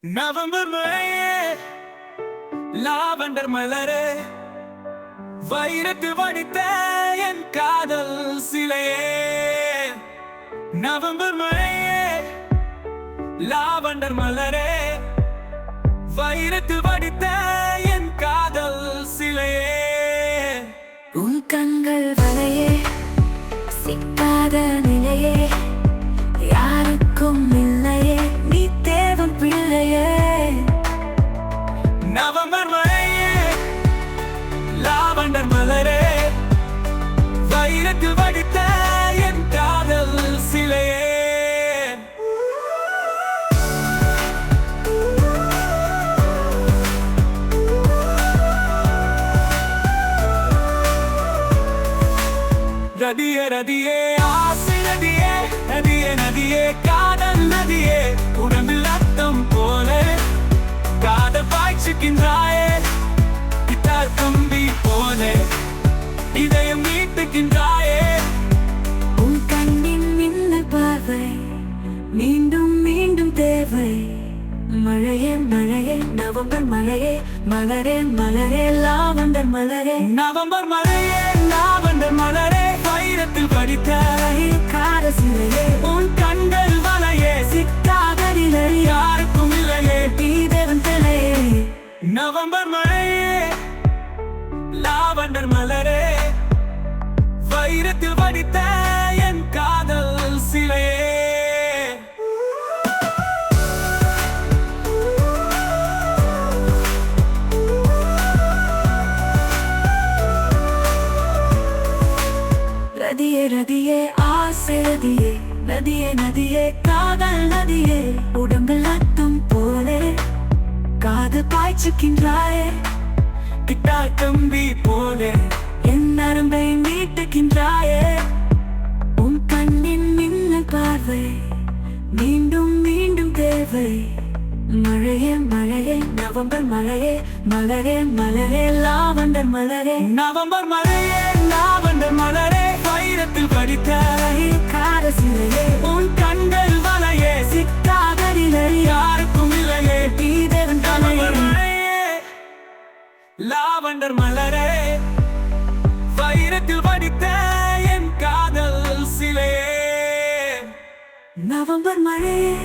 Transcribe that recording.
November மழையே, lavender மலரே, வைரத்து வடித்த என் காதல் சிலையே. நவம்பர் மழையே, லாவெண்டர் மலரே, வைரத்து வடித்த என் காதல் சிலையே. உன் கண்கள் வலையே, சிக்காத நிலையே, யாருக்கும் இல்லையே, நீ தேவன் பிள்ளையே. நவம்பர் மழையே, லாவெண்டர் மலரே, வைரத்து வடித்த என் காதல் சிலையே. ரதியே ரதியே ஆசை நதியே, நதியே நதியே காதல் நதியே, உடம்பில் ரத்தம் போல காதல் பாய்ச்சுகின்றாயே, கிட்டார் கம்பி போல இதயம் மீட்டுகின்றாயே. உன் கண்ணின் மின்னல் பார்வை மீண்டும் மீண்டும் தேவை. மழையே மழையே, நவம்பர் மழையே, மலரே மலரே, லாவெண்டர் மலரே. நவம்பர் மழையே, லாவெண்டர் மலரே, வைரத்தில் படித்த காதல் சிலையே. உன் கண்கள் வலையே, சிக்காதலிலே யாருக்கும் இல்லையே, நீ தேவன் பிள்ளையே. நவம்பர் மழையே, லாவெண்டர் மலரே, வைரத்தில் வடித்த என் காதல் சிலையே. ரதியே ரதியே ஆசை ரதியே, நதியே நதியே காதல் நதியே, உடம்பில் ரத்தம் போலே காது பாய்ச்சுகின்றாயே, கிட்டார் கம்பி போல என் நரம்பை மீட்டுகின்றாயே. உன் கண்ணின் மின்னல் பார்வை மீண்டும் மீண்டும் தேவை. மழையே மழையே, நவம்பர் மழையே, மலரே மலரே, லாவெண்டர் மலரே. நவம்பர் மழையே, லாவெண்டர் மலரே, வைரத்தில் படித்த காதல் சிலையே. உன் கண்கள் வலையே, சிக்காதலிலே யாருக்கும் இல்லையே, நீ தேவன் நவம்பர் பிள்ளையே. மழையே, லாவெண்டர் மலரே, வைரத்தில் வடித்த என் காதல் சிலையே. நவம்பர் மழையே,